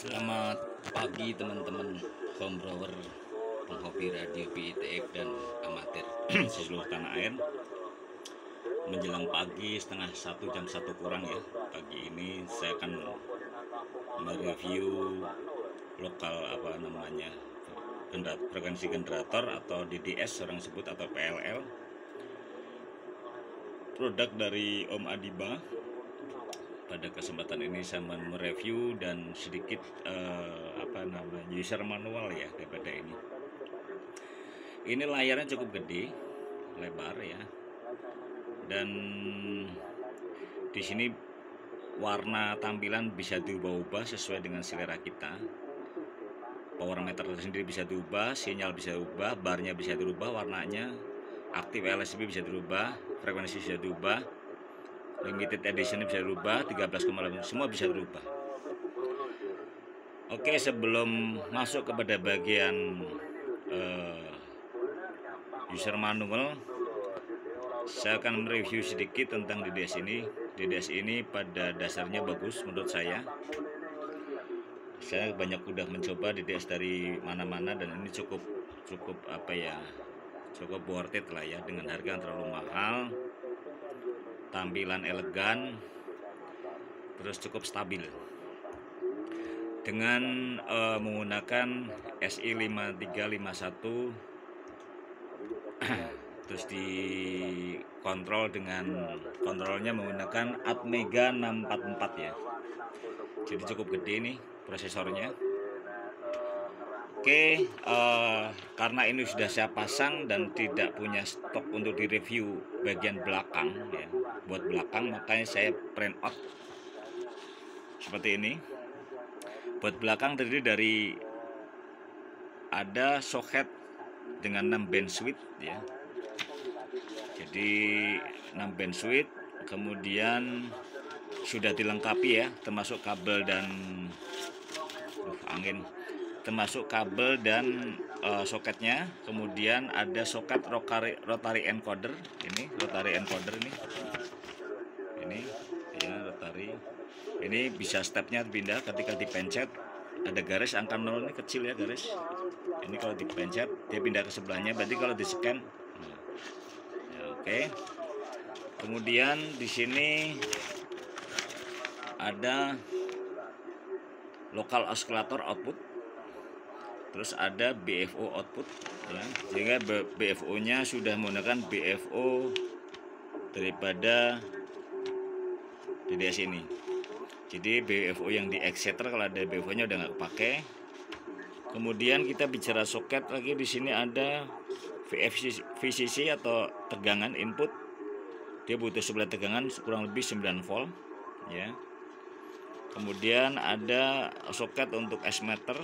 Selamat pagi teman-teman homebrewer, penghobi radio PITX dan amatir seluruh tanah air. Menjelang pagi setengah satu, jam 1 kurang ya. Pagi ini saya akan mereview lokal frekuensi generator atau DDS orang sebut, atau PLL, produk dari Om Adiba. Pada kesempatan ini saya mereview dan sedikit user manual ya daripada ini. Ini layarnya cukup gede, lebar ya. Dan di sini warna tampilan bisa diubah-ubah sesuai dengan selera kita. Power meter sendiri bisa diubah, sinyal bisa diubah, barnya bisa dirubah, warnanya, aktif LSB bisa dirubah, frekuensi bisa diubah, limited edition bisa dirubah, 13,8 semua bisa dirubah. Oke, sebelum masuk kepada bagian user manual, saya akan mereview sedikit tentang DDS ini. DDS ini pada dasarnya bagus menurut saya. Saya banyak udah mencoba DDS dari mana-mana dan ini cukup worth it lah ya, dengan harga yang terlalu mahal, tampilan elegan, terus cukup stabil. Dengan menggunakan SI5351 terus dikontrol dengan kontrolnya menggunakan Atmega 644 ya. Jadi cukup gede nih prosesornya. Oke, karena ini sudah saya pasang dan tidak punya stok untuk direview bagian belakang ya, buat belakang, makanya saya print out seperti ini. Buat belakang terdiri dari ada soket dengan 6 band switch ya. Jadi 6 band switch, kemudian sudah dilengkapi ya, termasuk kabel dan soketnya. Kemudian ada soket rotary encoder. Ini rotary encoder ini ya, rotary. Ini bisa stepnya pindah ketika dipencet, ada garis angka 0 ini kecil ya garis. Ini kalau dipencet dia pindah ke sebelahnya, berarti kalau di scan. Ya, oke. Kemudian di sini ada lokal oscillator output, terus ada BFO output ya, sehingga BFO-nya sudah menggunakan BFO daripada DDS ini. Jadi BFO yang di exciter, kalau ada BFO-nya udah nggak kepake. Kemudian kita bicara soket lagi, di sini ada VCC atau tegangan input. Dia butuh sebelah tegangan kurang lebih 9 volt ya. Kemudian ada soket untuk S-meter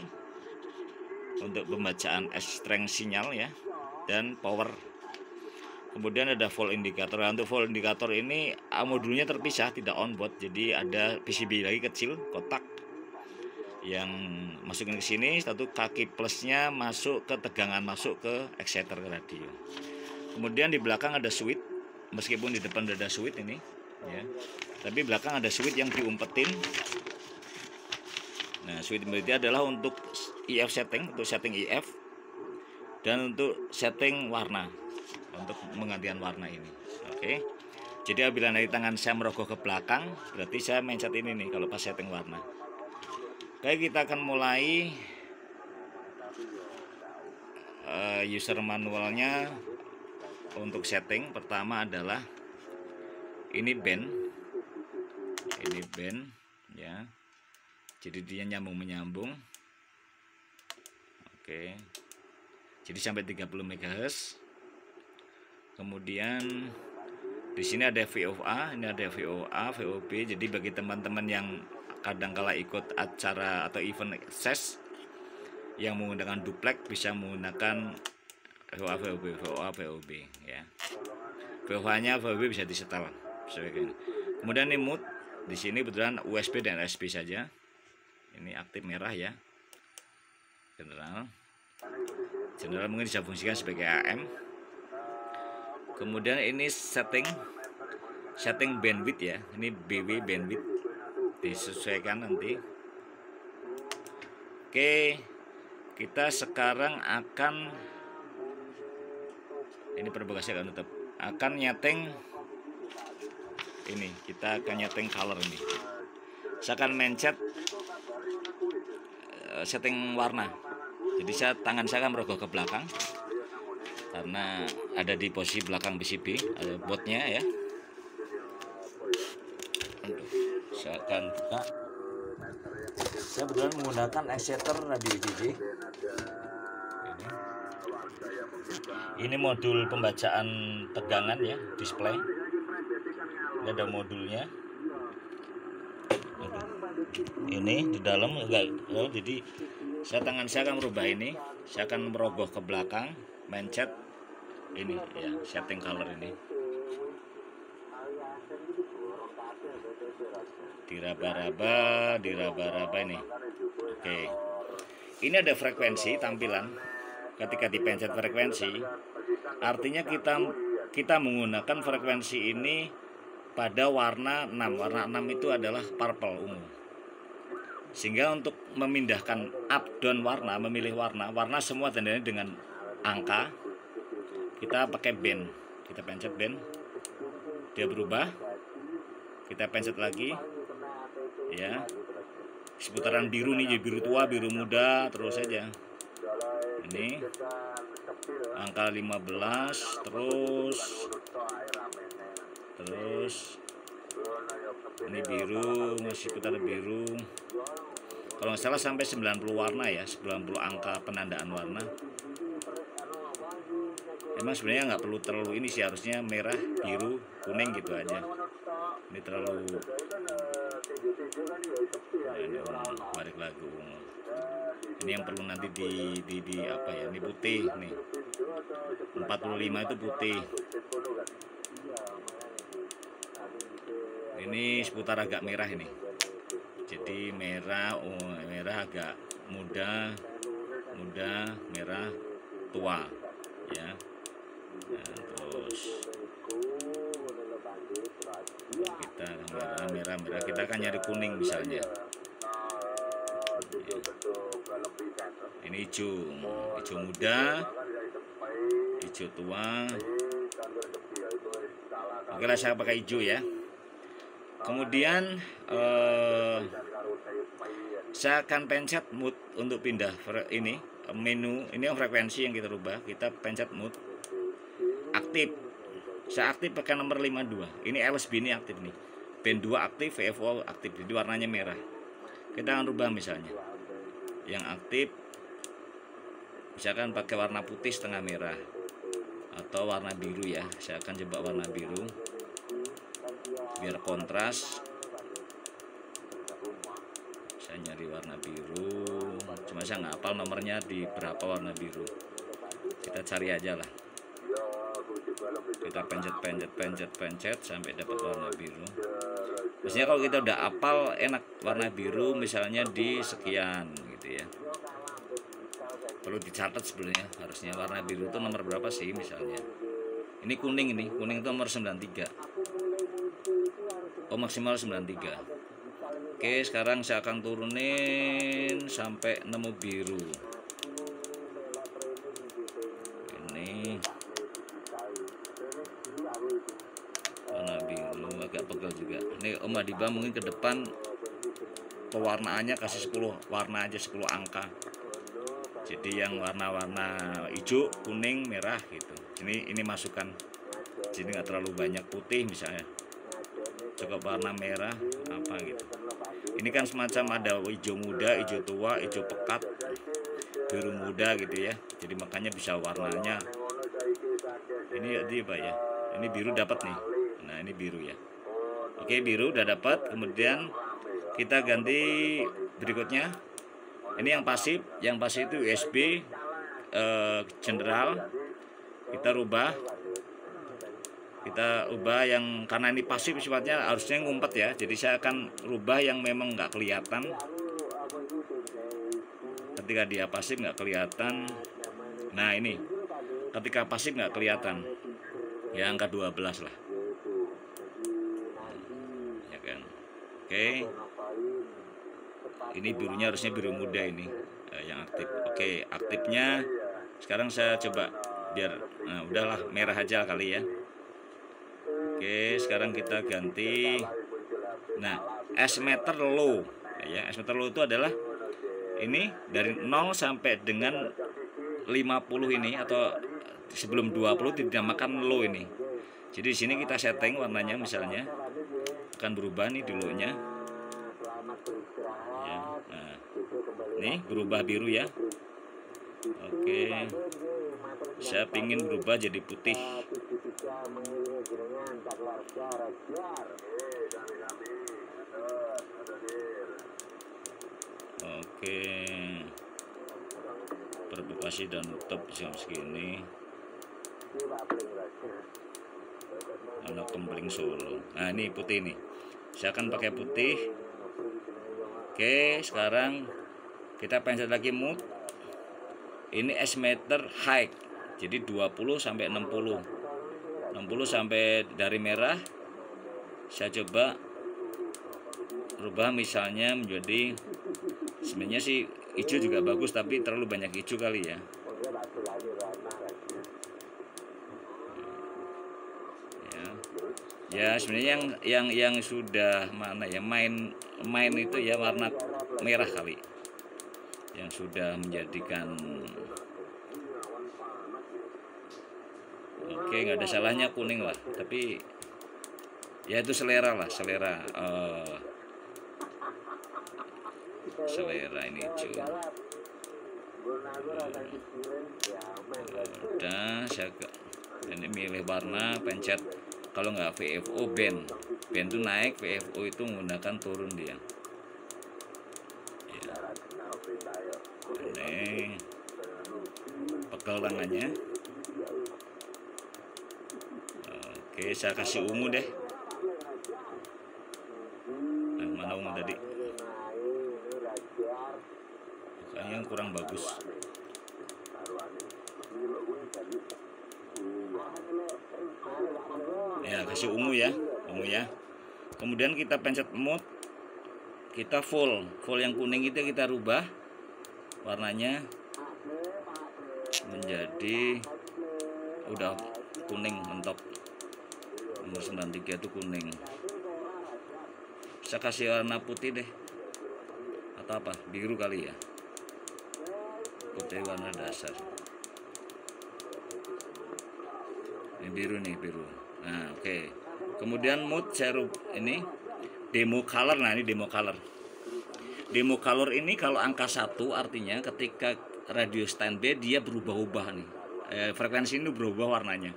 untuk pembacaan strength sinyal ya, dan power. Kemudian ada volt indikator. Untuk volt indikator ini modulnya terpisah, tidak on board. Jadi ada PCB lagi kecil kotak yang masukin ke sini. Satu kaki plusnya masuk ke tegangan, masuk ke exciter ke radio. Kemudian di belakang ada switch, meskipun di depan ada switch ini ya, tapi belakang ada switch yang diumpetin. Nah, switch ini adalah untuk EF setting, untuk setting EF, dan untuk setting warna, untuk penggantian warna ini. Oke. Jadi apabila dari tangan saya merogoh ke belakang, berarti saya mencet ini nih kalau pas setting warna. Baik, kita akan mulai user manualnya. Untuk setting pertama adalah ini band ya. Jadi dia nyambung-menyambung. Oke. Jadi sampai 30 MHz. Kemudian di sini ada VOA, ini ada VOA, VOB. Jadi bagi teman-teman yang kadang-kala ikut acara atau event access yang menggunakan duplex, bisa menggunakan VOA, VOB ya. VOA-nya VOB bisa disetel. Kemudian ini mode. Di sini kebetulan USB dan USB saja. Ini aktif merah ya. General mungkin bisa fungsikan sebagai AM. Kemudian ini setting bandwidth ya. Ini BW bandwidth, disesuaikan nanti. Oke, kita sekarang akan, ini perbagasi akan tetap akan nyeting ini, kita akan nyeting color ini. Saya akan mencet setting warna. Jadi tangan saya akan merogoh ke belakang karena ada di posisi belakang PCB, ada boardnya ya. Saya akan buka. Saya kebetulan menggunakan exciter radio VJ. Ini modul pembacaan tegangan ya, display. Ini ada modulnya. Ini di dalam enggak, jadi tangan saya akan merubah ini. Saya akan merogoh ke belakang, mencet ini ya, setting color ini. Diraba-raba ini. Oke. Ini ada frekuensi tampilan. Ketika dipencet frekuensi, artinya kita menggunakan frekuensi ini pada warna 6. Warna 6 itu adalah purple ungu. Sehingga untuk memindahkan up down warna, memilih warna semua tandanya dengan angka. Kita pakai band. Kita pencet band. Dia berubah. Kita pencet lagi. Ya. Seputaran biru nih, jadi biru tua, biru muda, terus saja. Ini angka 15, terus ini biru, masih putar biru. Kalau nggak salah sampai 90 warna ya, 90 angka penandaan warna. Emang sebenarnya nggak perlu terlalu ini sih, harusnya merah, biru, kuning gitu aja. Ini terlalu balik lagu. Ini yang perlu nanti di apa ya, ini putih nih. 45 itu putih. Ini seputar agak merah ini. Jadi merah, merah agak muda, merah, tua ya. Nah, terus kita merah, kita akan nyari kuning misalnya. Ini hijau muda, hijau tua. Oke lah, saya pakai hijau ya. Kemudian saya akan pencet mode untuk pindah ini menu. Ini yang frekuensi yang kita rubah. Kita pencet mode aktif. Saya aktif pakai nomor 52. Ini LSB ini aktif nih. Band 2 aktif, VFO aktif. Jadi warnanya merah. Kita akan rubah misalnya. Yang aktif misalkan pakai warna putih setengah merah atau warna biru ya. Saya akan coba warna biru biar kontras. Saya nyari warna biru, cuma saya nggak hafal nomornya di berapa warna biru. Kita cari aja lah. Kita pencet sampai dapat warna biru. Biasanya kalau kita udah hafal enak, warna biru misalnya di sekian gitu ya. Perlu dicatat sebenarnya, harusnya warna biru itu nomor berapa sih misalnya. Ini kuning itu nomor 93. Oh, maksimal 93. Oke, sekarang saya akan turunin sampai nemu biru. Ini warna biru agak pegel juga. Ini Om Adiba mungkin ke depan pewarnaannya kasih 10 warna aja, 10 angka. Jadi yang warna-warna hijau, kuning, merah gitu. Ini masukan. Jadi nggak terlalu banyak putih misalnya. Cukup warna merah apa gitu. Ini kan semacam ada hijau muda, hijau tua, hijau pekat, biru muda gitu ya. Jadi makanya bisa warnanya. Ini apa ya? Ini biru dapat nih. Nah, ini biru ya. Oke, biru udah dapat. Kemudian kita ganti berikutnya. Ini yang pasif itu USB general. Kita ubah yang, karena ini pasif sifatnya harusnya ngumpet ya. Jadi saya akan rubah yang memang nggak kelihatan. Ketika dia pasif nggak kelihatan. Nah, ini ketika pasif nggak kelihatan. Ya angka 12 lah. Ya kan. Oke. Ini birunya harusnya biru muda ini. yang aktif. Oke, aktifnya sekarang saya coba biar udahlah merah aja kali ya. Oke, sekarang kita ganti. Nah, S-meter low ya. S-meter low itu adalah ini dari 0 sampai dengan 50 ini, atau sebelum 20 dinamakan low ini. Jadi di sini kita setting warnanya, misalnya akan berubah nih dulunya. Ya, nah, nih berubah biru ya. Oke, saya pingin berubah jadi putih. Oke, provokasi dan nutup jam segini. Anak Kempling Solo. Nah ini putih nih, saya akan pakai putih. Oke, sekarang kita pencet lagi mood. Ini S-meter high, jadi 20 sampai 60. 60 sampai dari merah. Saya coba rubah misalnya menjadi, sebenarnya sih hijau juga bagus, tapi terlalu banyak hijau kali ya. Ya sebenarnya yang sudah mana ya, main itu ya warna merah kali, yang sudah menjadikan. Oke, nggak ada salahnya kuning lah, tapi ya itu selera lah, selera ini hijau. Udah, saya ini milih warna, pencet. Kalau nggak VFO band itu naik, VFO itu menggunakan turun dia. Ya. Ini pegel tangannya. Oke, saya kasih ungu deh. Nah, mana ungu tadi? Kayaknya yang kurang bagus. Ya, kasih ungu ya, ungu ya. Kemudian kita pencet mode, kita full yang kuning itu kita rubah warnanya menjadi udah kuning mentok. Nomor 93 itu kuning. Saya kasih warna putih deh, atau apa, biru kali ya, putih warna dasar. Ini biru nih, biru. Nah oke. Kemudian mood saya ini demo color. Nah ini demo color. Demo color ini kalau angka 1 artinya ketika radio standby dia berubah-ubah nih. Frekuensi ini berubah warnanya.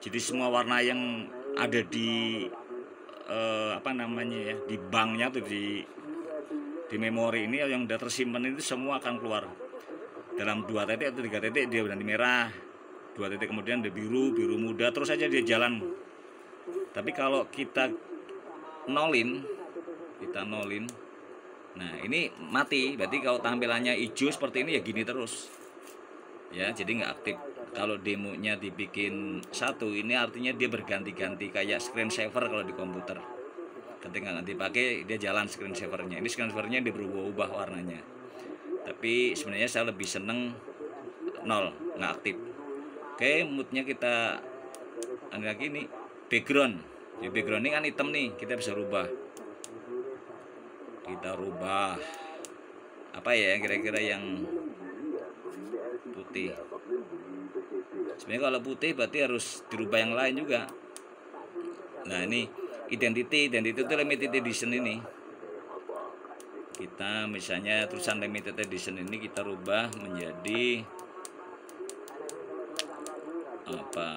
Jadi semua warna yang ada di apa namanya ya, di banknya tuh, di memori ini yang udah tersimpan itu semua akan keluar. Dalam 2 titik atau 3 titik dia udah di merah. 2 titik kemudian ada biru muda, terus aja dia jalan. Tapi kalau kita nolin, nah ini mati. Berarti kalau tampilannya hijau seperti ini ya gini terus ya, jadi nggak aktif. Kalau demonya dibikin 1, ini artinya dia berganti-ganti kayak screen saver kalau di komputer. Ketika nggak dipakai dia jalan screen savernya. Ini screen savernya dia berubah-ubah warnanya. Tapi sebenarnya saya lebih seneng 0, nggak aktif. Oke, moodnya kita ada lagi nih, background. Di background ini kan hitam nih, kita bisa rubah. Kita rubah apa ya kira-kira yang putih. Sebenarnya kalau putih berarti harus dirubah yang lain juga. Nah ini identity itu limited edition ini. Kita misalnya tulisan limited edition ini kita rubah menjadi apa?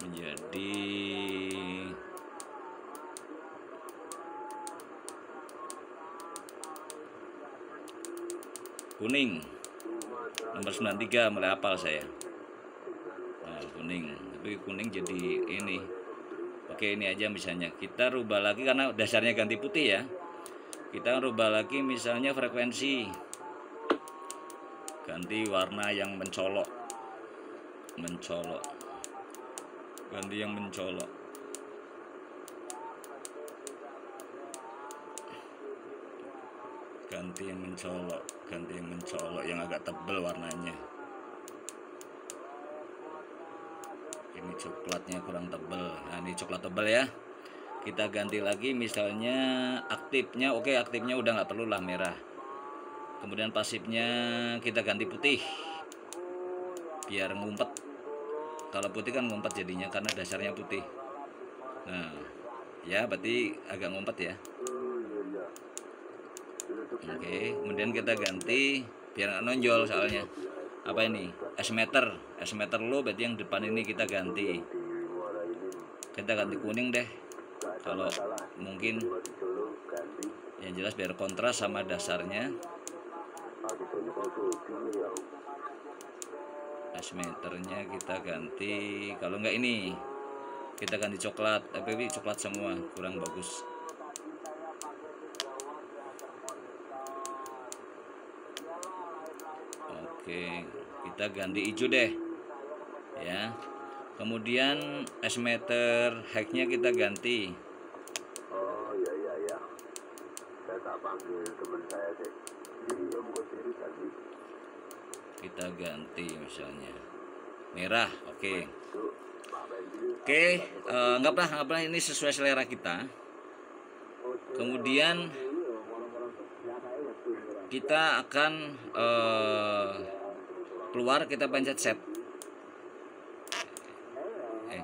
Menjadi kuning. Nomor 93 mulai hafal saya. Nah, kuning. Tapi kuning jadi ini. Oke, ini aja misalnya. Kita rubah lagi karena dasarnya ganti putih ya. Kita rubah lagi misalnya frekuensi. Ganti warna yang mencolok. Ganti yang mencolok. ganti yang mencolok yang agak tebal warnanya. Ini coklatnya kurang tebal. Nah, ini coklat tebal ya. Kita ganti lagi misalnya aktifnya. Oke, aktifnya udah nggak perlu lah merah. Kemudian pasifnya kita ganti putih biar ngumpet. Kalau putih kan ngumpet jadinya karena dasarnya putih. Nah ya, berarti agak ngumpet ya. Oke, kemudian kita ganti biar nggak nonjol soalnya. Apa ini? S-meter low, berarti yang depan ini kita ganti kuning deh. Kalau mungkin yang jelas biar kontras sama dasarnya. S-meternya kita ganti, kalau enggak ini kita ganti coklat, tapi coklat semua kurang bagus. Oke, kita ganti hijau deh ya. Kemudian S-meter height-nya kita ganti. Oh iya. Saya tak panggil teman saya deh. Kita ganti misalnya merah. Oke. Anggaplah ini sesuai selera kita. Kemudian kita akan keluar, kita pencet set.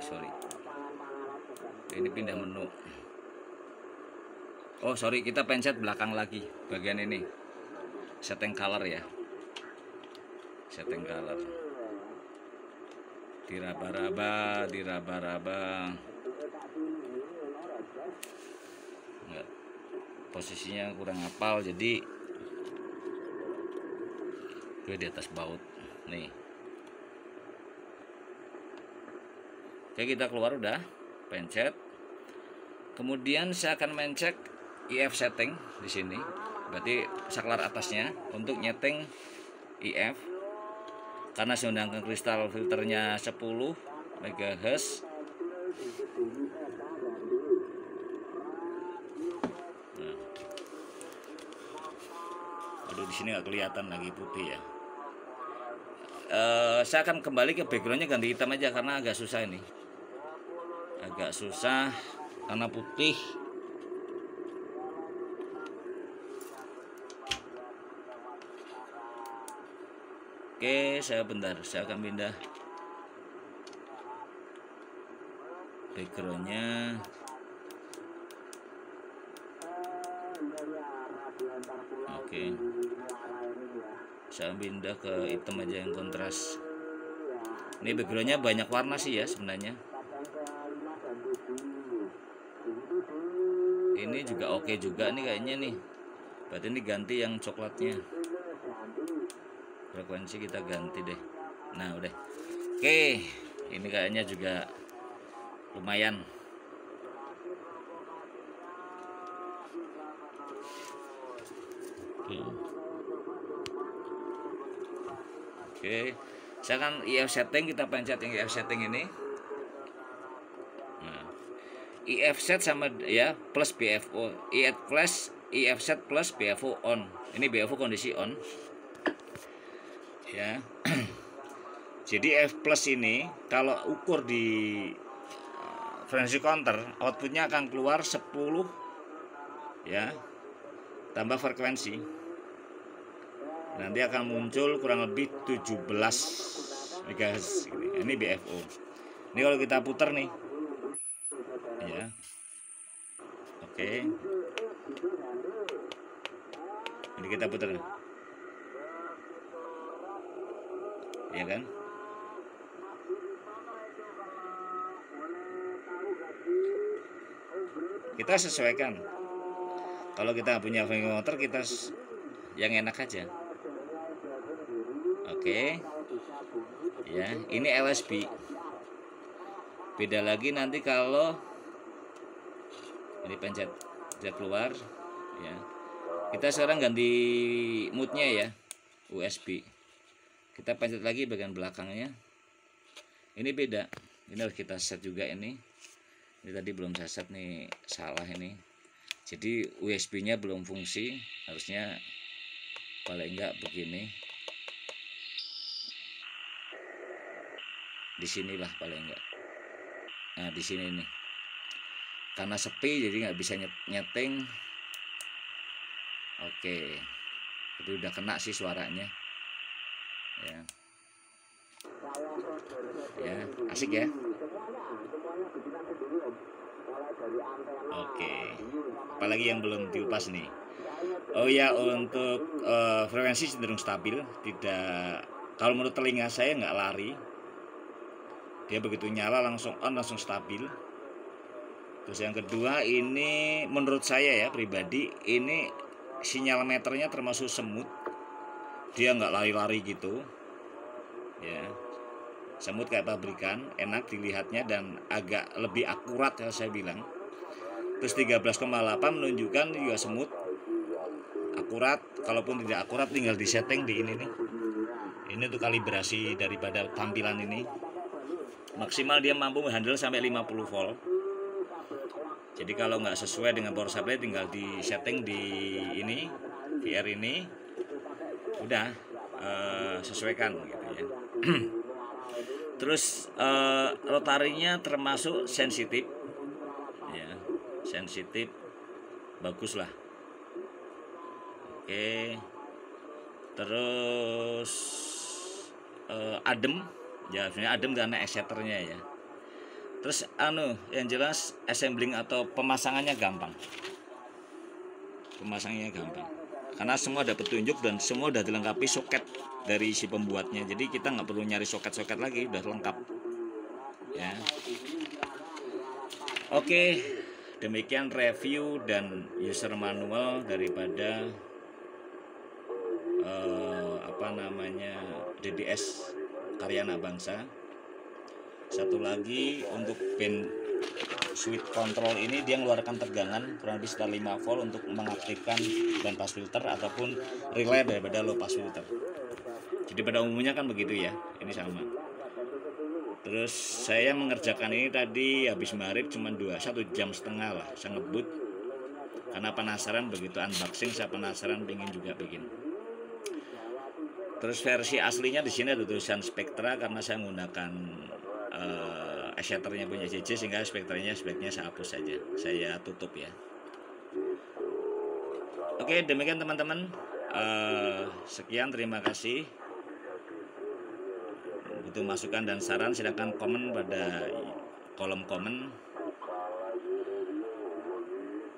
Sorry, ini pindah menu. Oh sorry, kita pencet belakang lagi bagian ini, setting color ya, setting color, diraba-raba. Enggak, posisinya kurang hafal, jadi gue di atas baut nih. Oke, kita keluar udah, pencet. Kemudian saya akan mencet IF setting di sini. Berarti saklar atasnya untuk nyeting IF. Karena sedangkan kristal filternya 10 MHz. Nah. Aduh, di sini nggak kelihatan lagi putih ya. Saya akan kembali ke backgroundnya, ganti hitam aja karena agak susah ini. Agak susah karena putih. Oke, saya akan pindah backgroundnya. Oke, saya pindah ke hitam aja yang kontras. Ini backgroundnya banyak warna sih ya sebenarnya. Ini juga oke juga nih kayaknya nih. Berarti ini ganti yang coklatnya. Frekuensi kita ganti deh. Nah udah. Oke, ini kayaknya juga lumayan. Oke, saya kan IF setting, kita pencet yang IF setting ini. Nah, IF set sama ya plus BFO, IF set plus BFO on. Ini BFO kondisi on ya. Jadi F plus ini kalau ukur di frekuensi counter, outputnya akan keluar 10 ya, tambah frekuensi, nanti akan muncul kurang lebih 17 MHz. Ini BFO. Ini kalau kita putar nih ya. Oke, ini kita putar ya kan. Kita sesuaikan. Kalau kita punya motor, kita yang enak aja. Oke ya, ini LSB. Beda lagi nanti kalau ini pencet keluar ya. Kita sekarang ganti moodnya ya, USB. Kita pencet lagi bagian belakangnya. Ini beda. Ini harus kita set juga ini. Ini tadi belum saya set nih, salah ini. Jadi USB-nya belum fungsi, harusnya paling enggak begini, di sinilah paling enggak. Nah di sini nih, karena sepi jadi nggak bisa nyeting. Oke, itu udah kena sih suaranya ya. Ya asik ya. Oke, apalagi yang belum diupas nih. Oh ya, untuk frekuensi cenderung stabil, tidak, kalau menurut telinga saya nggak lari, dia begitu nyala langsung on, langsung stabil. Terus yang kedua, ini menurut saya ya pribadi, ini sinyal meternya termasuk semut, dia nggak lari-lari gitu ya, semut kayak pabrikan, enak dilihatnya dan agak lebih akurat ya saya bilang. Terus 13,8 menunjukkan juga semut akurat, kalaupun tidak akurat tinggal disetting di ini nih. Ini tuh kalibrasi daripada tampilan ini. Maksimal dia mampu menghandle sampai 50 volt. Jadi kalau nggak sesuai dengan power supply tinggal disetting di ini, VR ini, udah sesuaikan gitu ya. Terus rotarinya termasuk sensitif ya, sensitif, bagus lah. Oke, terus adem ya, sebenarnya adem karena exciternya ya. Terus yang jelas assembling atau pemasangannya gampang, karena semua ada petunjuk dan semua udah dilengkapi soket dari si pembuatnya, jadi kita nggak perlu nyari soket-soket lagi, udah lengkap ya. Oke, demikian review dan user manual daripada DDS karya anak bangsa. Satu lagi, untuk band switch control ini dia mengeluarkan tegangan kurang lebih sekitar 5 volt untuk mengaktifkan band pass filter ataupun relay daripada low pass filter. Jadi pada umumnya kan begitu ya, ini sama. Terus saya mengerjakan ini tadi habis maghrib cuma 1,5 jam lah saya ngebut, karena penasaran, begitu unboxing saya penasaran, pengen juga bikin. Terus versi aslinya di sini ada tulisan Spectra karena saya menggunakan exciternya punya JJ, sehingga spektranya sebaiknya saya hapus saja, saya tutup ya. Oke, demikian teman-teman, sekian, terima kasih. Butuh masukan dan saran silakan komen pada kolom komen.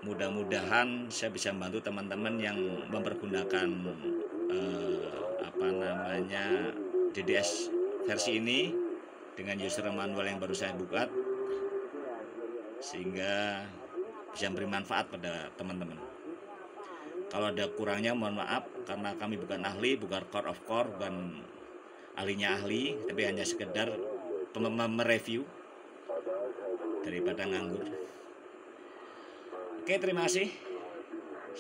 Mudah-mudahan saya bisa membantu teman-teman yang mempergunakan DDS versi ini dengan user manual yang baru saya buat, sehingga bisa memberi manfaat pada teman-teman. Kalau ada kurangnya mohon maaf, karena kami bukan ahli, bukan core of core, bukan ahlinya ahli, tapi hanya sekedar mereview daripada nganggur. Oke, terima kasih.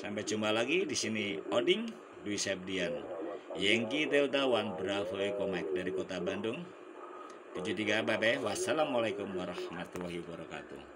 Sampai jumpa lagi di sini Oding Dwi Sepdian, Yankee Delta One Bravo Echo Mike dari kota Bandung 73. Bye bye. Wassalamualaikum warahmatullahi wabarakatuh.